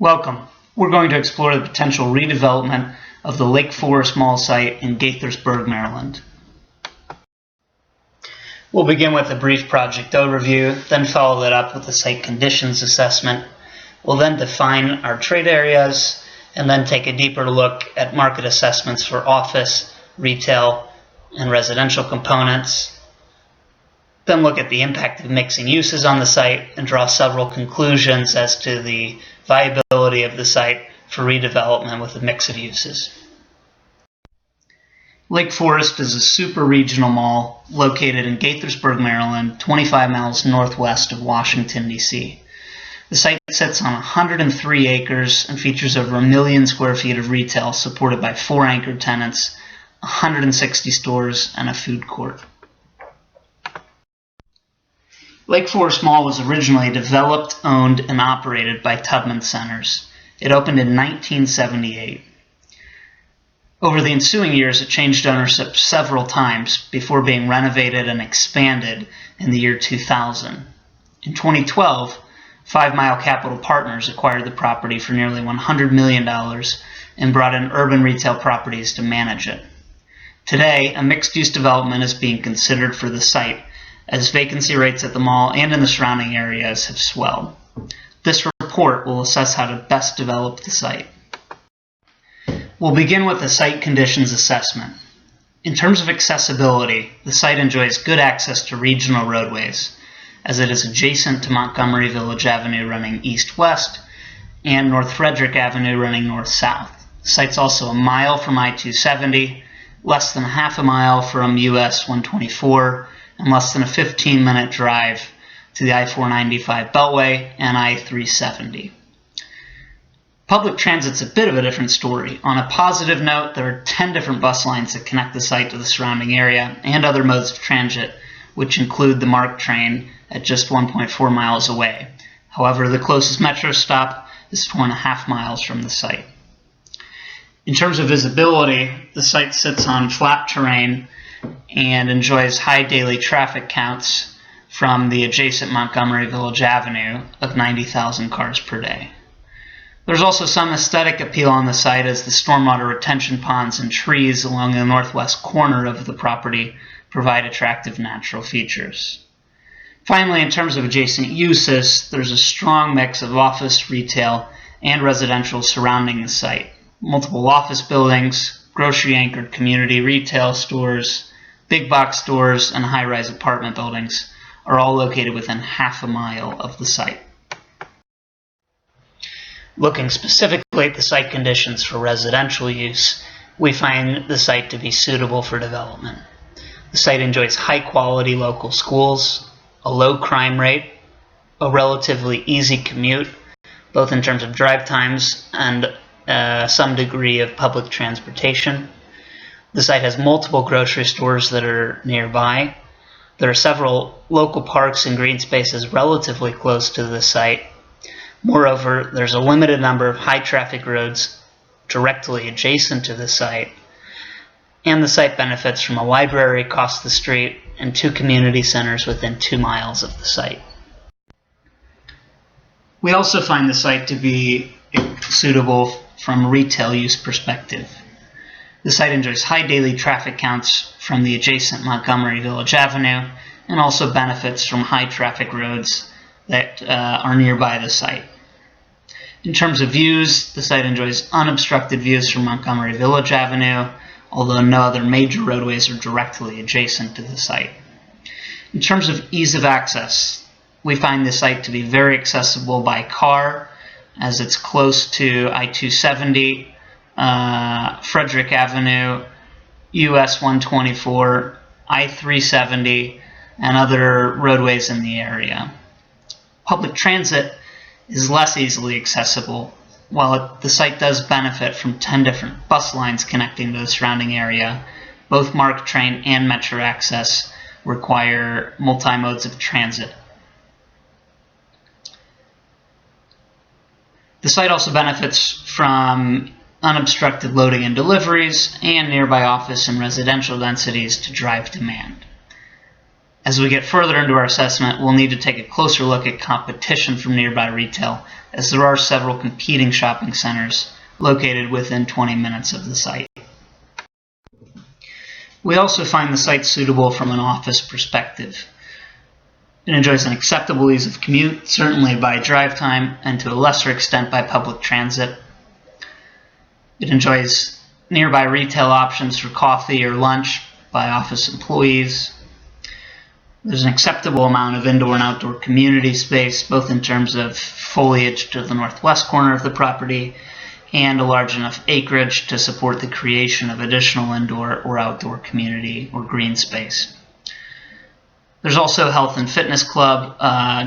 Welcome. We're going to explore the potential redevelopment of the Lakeforest Mall site in Gaithersburg, Maryland. We'll begin with a brief project overview, then follow that up with a site conditions assessment. We'll then define our trade areas, and then take a deeper look at market assessments for office, retail, and residential components. Then look at the impact of mixing uses on the site and draw several conclusions as to the viability of the site for redevelopment with a mix of uses. Lakeforest is a super regional mall located in Gaithersburg, Maryland, 25 miles northwest of Washington, D.C. The site sits on 103 acres and features over 1 million square feet of retail supported by 4 anchor tenants, 160 stores, and a food court. Lakeforest Mall was originally developed, owned, and operated by Tubman Centers. It opened in 1978. Over the ensuing years, it changed ownership several times before being renovated and expanded in the year 2000. In 2012, 5 Mile Capital Partners acquired the property for nearly $100 million and brought in Urban Retail Properties to manage it. Today, a mixed-use development is being considered for the site, as vacancy rates at the mall and in the surrounding areas have swelled. This report will assess how to best develop the site. We'll begin with the site conditions assessment. In terms of accessibility, the site enjoys good access to regional roadways, as it is adjacent to Montgomery Village Avenue running east-west and North Frederick Avenue running north-south. The site's also a mile from I-270, less than half a mile from US 124, and less than a 15-minute drive to the I-495 Beltway and I-370. Public transit's a bit of a different story. On a positive note, there are 10 different bus lines that connect the site to the surrounding area and other modes of transit, which include the MARC train at just 1.4 miles away. However, the closest metro stop is 4.5 miles from the site. In terms of visibility, the site sits on flat terrain and enjoys high daily traffic counts from the adjacent Montgomery Village Avenue of 90,000 cars per day. There's also some aesthetic appeal on the site, as the stormwater retention ponds and trees along the northwest corner of the property provide attractive natural features. Finally, in terms of adjacent uses, there's a strong mix of office, retail, and residential surrounding the site. Multiple office buildings, grocery-anchored community retail stores, big box stores, and high-rise apartment buildings are all located within half a mile of the site. Looking specifically at the site conditions for residential use, we find the site to be suitable for development. The site enjoys high-quality local schools, a low crime rate, a relatively easy commute, both in terms of drive times and some degree of public transportation. The site has multiple grocery stores that are nearby. There are several local parks and green spaces relatively close to the site. Moreover, there's a limited number of high-traffic roads directly adjacent to the site, and the site benefits from a library across the street and 2 community centers within 2 miles of the site. We also find the site to be suitable from a retail use perspective. The site enjoys high daily traffic counts from the adjacent Montgomery Village Avenue and also benefits from high traffic roads that are nearby the site. In terms of views, the site enjoys unobstructed views from Montgomery Village Avenue, although no other major roadways are directly adjacent to the site. In terms of ease of access, we find the site to be very accessible by car, as it's close to I-270, Frederick Avenue, US 124, I-370, and other roadways in the area. Public transit is less easily accessible, while the site does benefit from 10 different bus lines connecting to the surrounding area. Both MARC train and metro access require multi-modes of transit. The site also benefits from unobstructed loading and deliveries and nearby office and residential densities to drive demand. As we get further into our assessment, we'll need to take a closer look at competition from nearby retail, as there are several competing shopping centers located within 20 minutes of the site. We also find the site suitable from an office perspective. It enjoys an acceptable ease of commute, certainly by drive time, and to a lesser extent by public transit. It enjoys nearby retail options for coffee or lunch by office employees. There's an acceptable amount of indoor and outdoor community space, both in terms of foliage to the northwest corner of the property and a large enough acreage to support the creation of additional indoor or outdoor community or green space. There's also a health and fitness club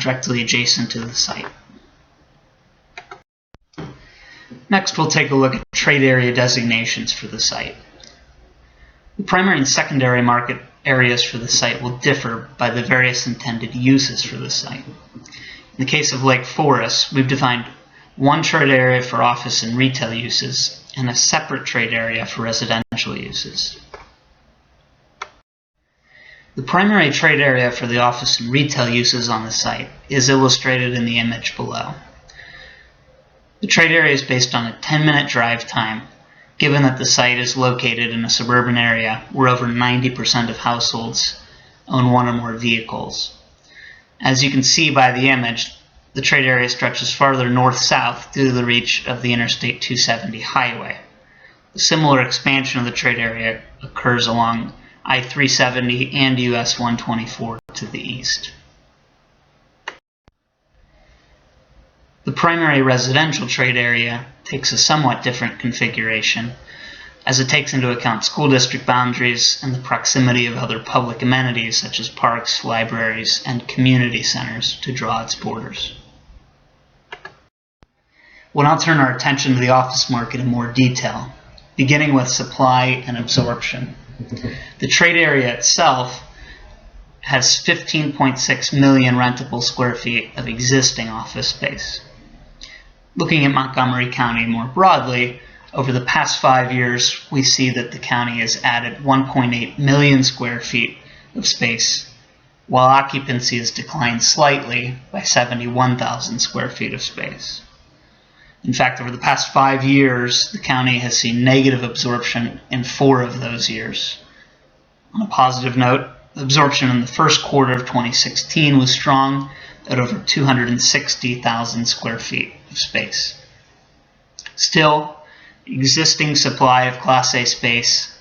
directly adjacent to the site. Next, we'll take a look at trade area designations for the site. The primary and secondary market areas for the site will differ by the various intended uses for the site. In the case of Lakeforest, we've defined one trade area for office and retail uses and a separate trade area for residential uses. The primary trade area for the office and retail uses on the site is illustrated in the image below. The trade area is based on a 10-minute drive time, given that the site is located in a suburban area where over 90% of households own one or more vehicles. As you can see by the image, the trade area stretches farther north-south due to the reach of the Interstate 270 highway. A similar expansion of the trade area occurs along I-370 and US 124 to the east. The primary residential trade area takes a somewhat different configuration, as it takes into account school district boundaries and the proximity of other public amenities such as parks, libraries, and community centers to draw its borders. We'll now turn our attention to the office market in more detail, beginning with supply and absorption. The trade area itself has 15.6 million rentable square feet of existing office space. Looking at Montgomery County more broadly, over the past 5 years, we see that the county has added 1.8 million square feet of space, while occupancy has declined slightly by 71,000 square feet of space. In fact, over the past 5 years, the county has seen negative absorption in 4 of those years. On a positive note, absorption in the first quarter of 2016 was strong at over 260,000 square feet of space. Still, existing supply of Class A space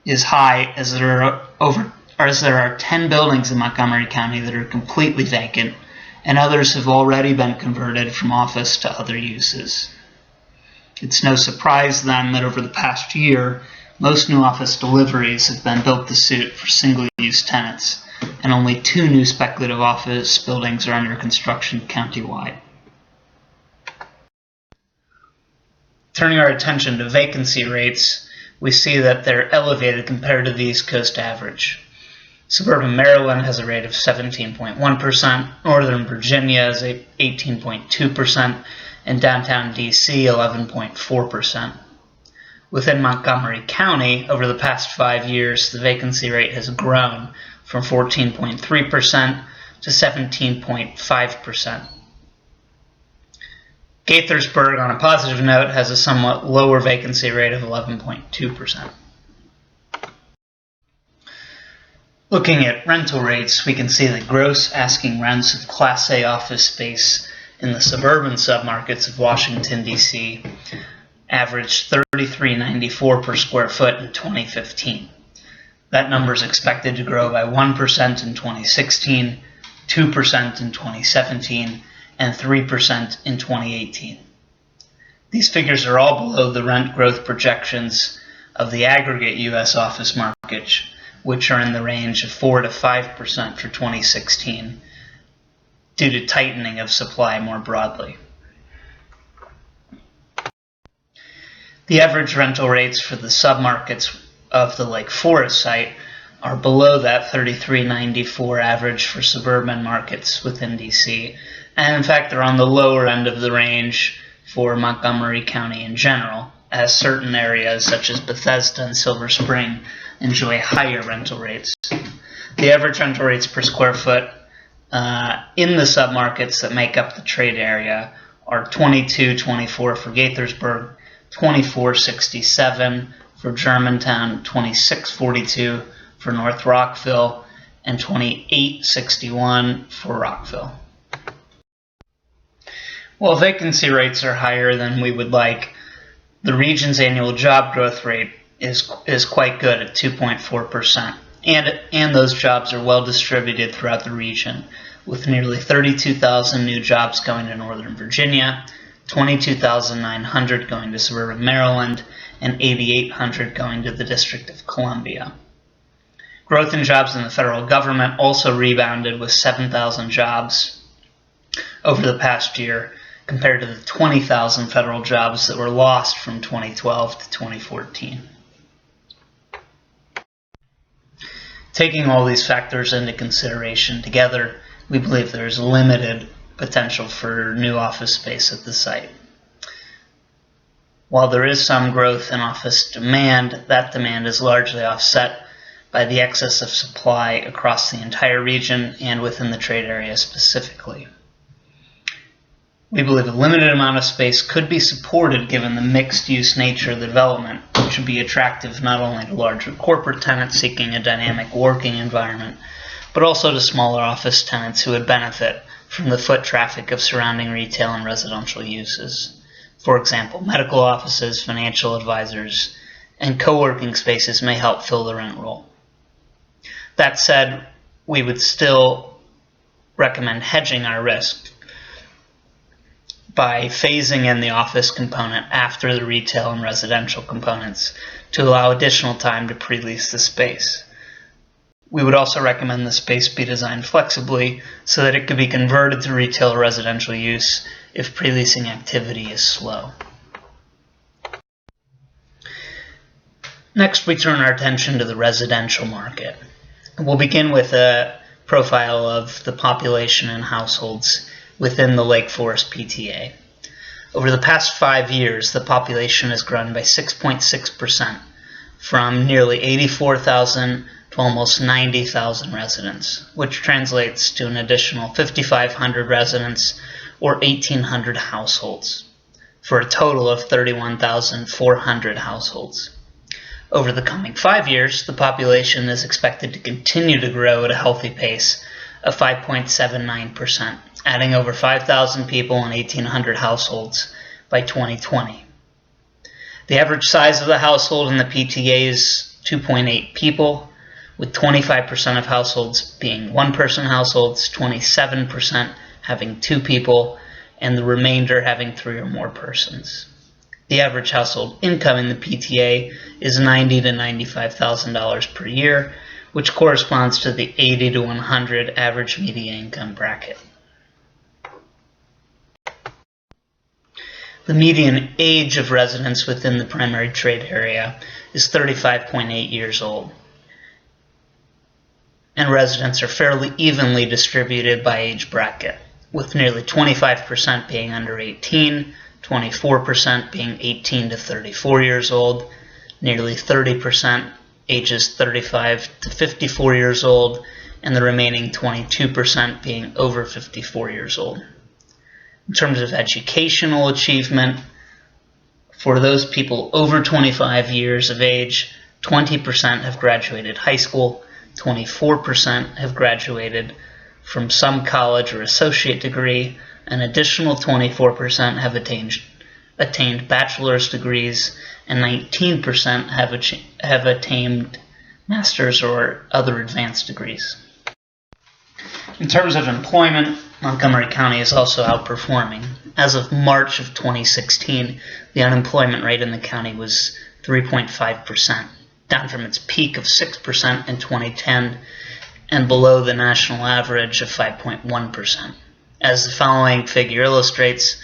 is high, as there are 10 buildings in Montgomery County that are completely vacant, and others have already been converted from office to other uses. It's no surprise then that over the past year, most new office deliveries have been built to suit for single-use tenants, and only 2 new speculative office buildings are under construction countywide. Turning our attention to vacancy rates, we see that they're elevated compared to the East Coast average. Suburban Maryland has a rate of 17.1%, Northern Virginia is 18.2%, and downtown DC 11.4%. Within Montgomery County, over the past 5 years, the vacancy rate has grown from 14.3% to 17.5%. Gaithersburg, on a positive note, has a somewhat lower vacancy rate of 11.2%. Looking at rental rates, we can see that gross asking rents of Class A office space in the suburban submarkets of Washington, D.C. averaged $33.94 per square foot in 2015. That number is expected to grow by 1% in 2016, 2% in 2017, and 3% in 2018. These figures are all below the rent growth projections of the aggregate U.S. office market, which are in the range of 4 to 5% for 2016, due to tightening of supply more broadly. The average rental rates for the submarkets of the Lakeforest site are below that $33.94 average for suburban markets within DC, and in fact they're on the lower end of the range for Montgomery County in general, as certain areas such as Bethesda and Silver Spring enjoy higher rental rates. The average rental rates per square foot in the submarkets that make up the trade area are $22.24 for Gaithersburg, $24.67 for Germantown, $26.42 for North Rockville, and $28.61 for Rockville. While vacancy rates are higher than we would like, the region's annual job growth rate is quite good at 2.4%, and those jobs are well distributed throughout the region, with nearly 32,000 new jobs going to Northern Virginia, 22,900 going to suburban Maryland, and 8,800 going to the District of Columbia. Growth in jobs in the federal government also rebounded with 7,000 jobs over the past year, compared to the 20,000 federal jobs that were lost from 2012 to 2014. Taking all these factors into consideration together, we believe there is limited potential for new office space at the site. While there is some growth in office demand, that demand is largely offset by the excess of supply across the entire region and within the trade area specifically. We believe a limited amount of space could be supported given the mixed-use nature of the development, which would be attractive not only to larger corporate tenants seeking a dynamic working environment, but also to smaller office tenants who would benefit from the foot traffic of surrounding retail and residential uses. For example, medical offices, financial advisors, and co-working spaces may help fill the rent roll. That said, we would still recommend hedging our risk by phasing in the office component after the retail and residential components to allow additional time to pre-lease the space. We would also recommend the space be designed flexibly so that it could be converted to retail or residential use if pre-leasing activity is slow. Next, we turn our attention to the residential market. We'll begin with a profile of the population and households within the Lakeforest PTA. Over the past 5 years, the population has grown by 6.6%, from nearly 84,000 to almost 90,000 residents, which translates to an additional 5,500 residents or 1,800 households, for a total of 31,400 households. Over the coming 5 years, the population is expected to continue to grow at a healthy pace of 5.79%, adding over 5,000 people and 1,800 households by 2020. The average size of the household in the PTA is 2.8 people, with 25% of households being one-person households, 27% having 2 people, and the remainder having 3 or more persons. The average household income in the PTA is $90,000 to $95,000 per year, which corresponds to the 80 to 100 average median income bracket. The median age of residents within the primary trade area is 35.8 years old, and residents are fairly evenly distributed by age bracket, with nearly 25% being under 18, 24% being 18 to 34 years old, nearly 30% ages 35 to 54 years old, and the remaining 22% being over 54 years old. In terms of educational achievement, for those people over 25 years of age, 20% have graduated high school, 24% have graduated from some college or associate degree, an additional 24% have attained bachelor's degrees, and 19% have attained master's or other advanced degrees. In terms of employment, Montgomery County is also outperforming. As of March of 2016, the unemployment rate in the county was 3.5%, down from its peak of 6% in 2010 and below the national average of 5.1%. As the following figure illustrates,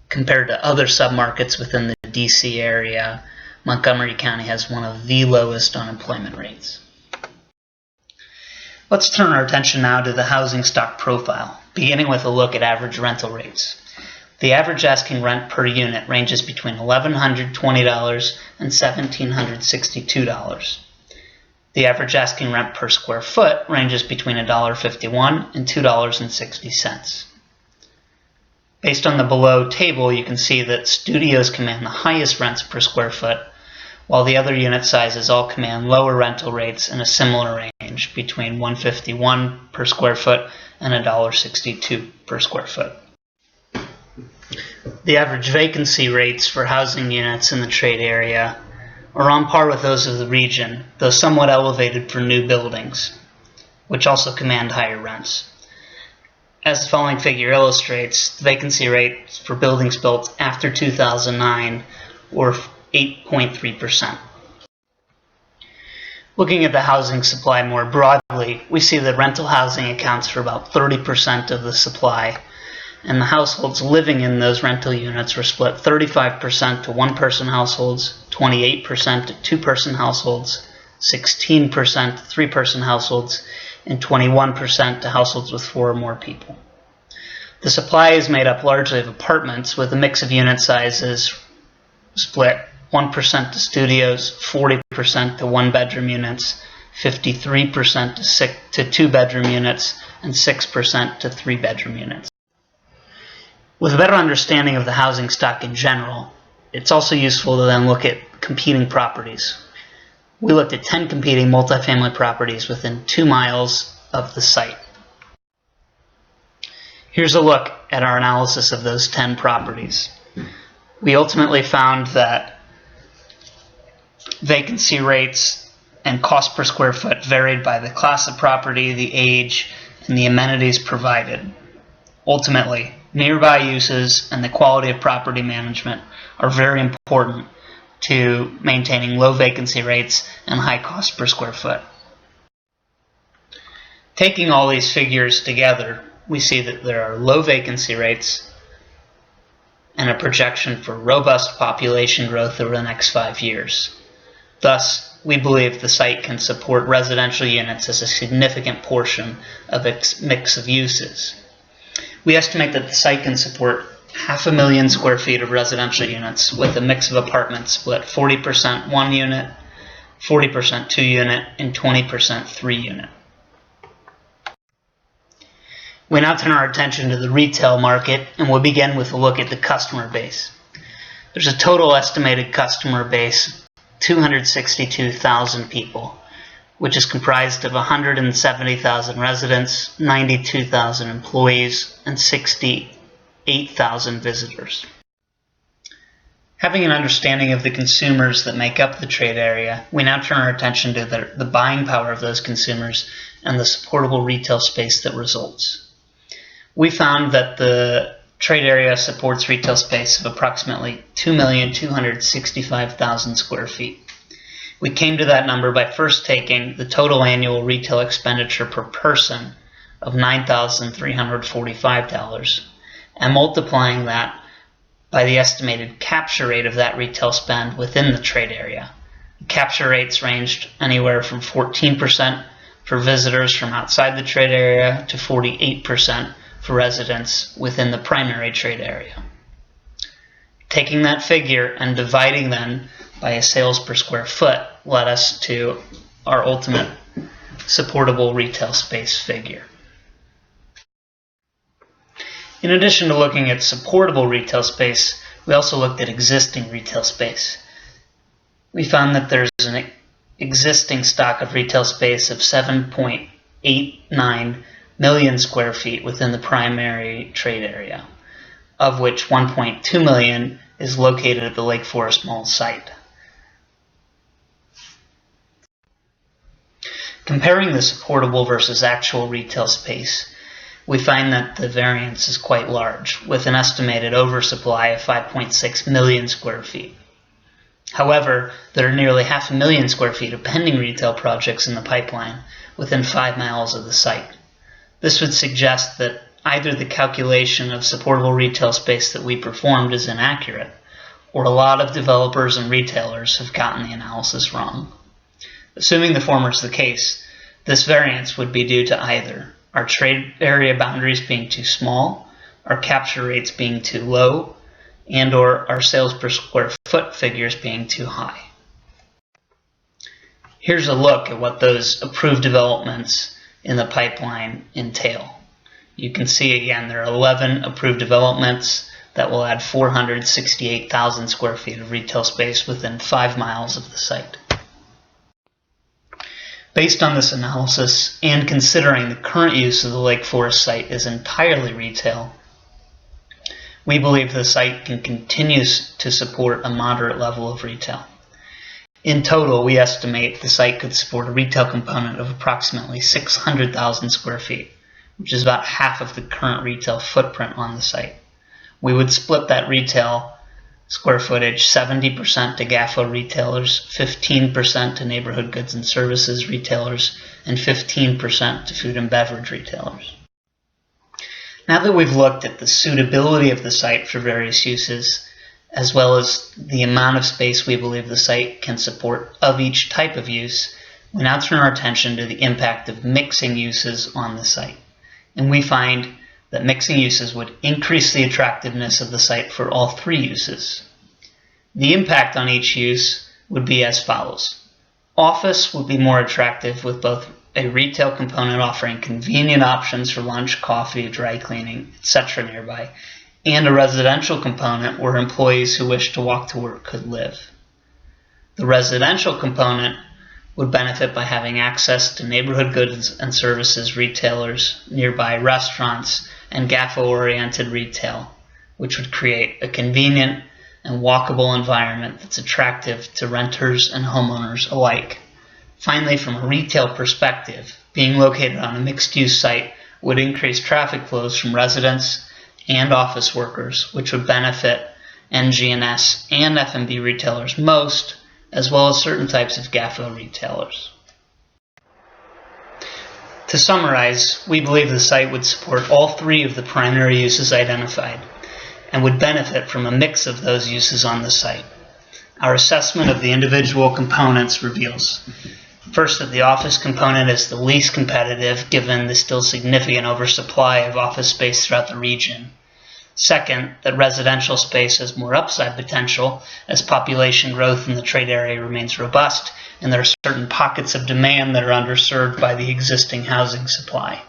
compared to other submarkets within the DC area, Montgomery County has one of the lowest unemployment rates. Let's turn our attention now to the housing stock profile, beginning with a look at average rental rates. The average asking rent per unit ranges between $1,120 and $1,762. The average asking rent per square foot ranges between $1.51 and $2.60. Based on the below table, you can see that studios command the highest rents per square foot, while the other unit sizes all command lower rental rates in a similar range between $1.51 per square foot and $1.62 per square foot. The average vacancy rates for housing units in the trade area are on par with those of the region, though somewhat elevated for new buildings, which also command higher rents. As the following figure illustrates, the vacancy rates for buildings built after 2009 were 8.3%. Looking at the housing supply more broadly, we see that rental housing accounts for about 30% of the supply, and the households living in those rental units were split 35% to one-person households, 28% to two-person households, 16% to three-person households, and 21% to households with 4 or more people. The supply is made up largely of apartments, with a mix of unit sizes split 1% to studios, 40% to one-bedroom units, 53% to two-bedroom units, and 6% to three-bedroom units. With a better understanding of the housing stock in general, it's also useful to then look at competing properties. We looked at 10 competing multifamily properties within 2 miles of the site. Here's a look at our analysis of those 10 properties. We ultimately found that vacancy rates and cost per square foot varied by the class of property, the age, and the amenities provided. Ultimately, nearby uses and the quality of property management are very important to maintaining low vacancy rates and high cost per square foot. Taking all these figures together, we see that there are low vacancy rates and a projection for robust population growth over the next 5 years. Thus, we believe the site can support residential units as a significant portion of its mix of uses. We estimate that the site can support 500,000 square feet of residential units with a mix of apartments split 40% one unit, 40% two unit, and 20% three unit. We now turn our attention to the retail market, and we'll begin with a look at the customer base. There's a total estimated customer base, 262,000 people, which is comprised of 170,000 residents, 92,000 employees, and 68,000 visitors. Having an understanding of the consumers that make up the trade area, we now turn our attention to the buying power of those consumers and the supportable retail space that results. We found that the trade area supports retail space of approximately 2,265,000 square feet. We came to that number by first taking the total annual retail expenditure per person of $9,345 and multiplying that by the estimated capture rate of that retail spend within the trade area. The capture rates ranged anywhere from 14% for visitors from outside the trade area to 48% for residents within the primary trade area. Taking that figure and dividing then by a sales per square foot led us to our ultimate supportable retail space figure. In addition to looking at supportable retail space, we also looked at existing retail space. We found that there's an existing stock of retail space of 7.89 million square feet within the primary trade area, of which 1.2 million is located at the Lakeforest Mall site. Comparing the supportable versus actual retail space, we find that the variance is quite large, with an estimated oversupply of 5.6 million square feet. However, there are nearly 500,000 square feet of pending retail projects in the pipeline within 5 miles of the site. This would suggest that either the calculation of supportable retail space that we performed is inaccurate, or a lot of developers and retailers have gotten the analysis wrong. Assuming the former is the case, this variance would be due to either our trade area boundaries being too small, our capture rates being too low, and or our sales per square foot figures being too high. Here's a look at what those approved developments in the pipeline entail. You can see again there are 11 approved developments that will add 468,000 square feet of retail space within 5 miles of the site. Based on this analysis, and considering the current use of the Lakeforest site is entirely retail, we believe the site can continue to support a moderate level of retail. In total, we estimate the site could support a retail component of approximately 600,000 square feet, which is about half of the current retail footprint on the site. We would split that retail square footage 70% to GAFO retailers, 15% to neighborhood goods and services retailers, and 15% to food and beverage retailers. Now that we've looked at the suitability of the site for various uses, as well as the amount of space we believe the site can support of each type of use, we now turn our attention to the impact of mixing uses on the site. And we find that mixing uses would increase the attractiveness of the site for all three uses. The impact on each use would be as follows. Office would be more attractive with both a retail component offering convenient options for lunch, coffee, dry cleaning, etc. nearby, and a residential component where employees who wish to walk to work could live. The residential component would benefit by having access to neighborhood goods and services retailers, nearby restaurants, and GAFO-oriented retail, which would create a convenient and walkable environment that's attractive to renters and homeowners alike. Finally, from a retail perspective, being located on a mixed-use site would increase traffic flows from residents and office workers, which would benefit NG&S and F&B retailers most, as well as certain types of GAFO retailers. To summarize, we believe the site would support all three of the primary uses identified and would benefit from a mix of those uses on the site. Our assessment of the individual components reveals, first, that the office component is the least competitive given the still significant oversupply of office space throughout the region. Second, that residential space has more upside potential as population growth in the trade area remains robust and there are certain pockets of demand that are underserved by the existing housing supply.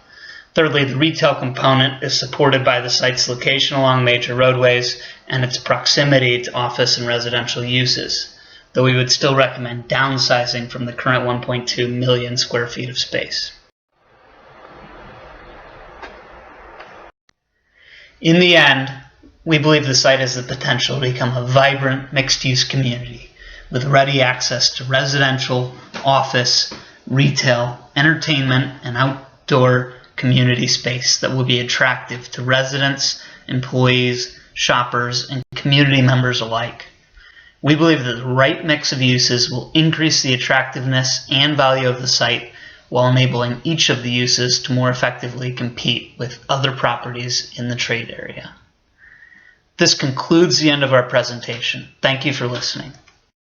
Thirdly, the retail component is supported by the site's location along major roadways and its proximity to office and residential uses, though we would still recommend downsizing from the current 1.2 million square feet of space. In the end, we believe the site has the potential to become a vibrant mixed-use community with ready access to residential, office, retail, entertainment, and outdoor community space that will be attractive to residents, employees, shoppers, and community members alike. We believe that the right mix of uses will increase the attractiveness and value of the site while enabling each of the uses to more effectively compete with other properties in the trade area. This concludes the end of our presentation. Thank you for listening.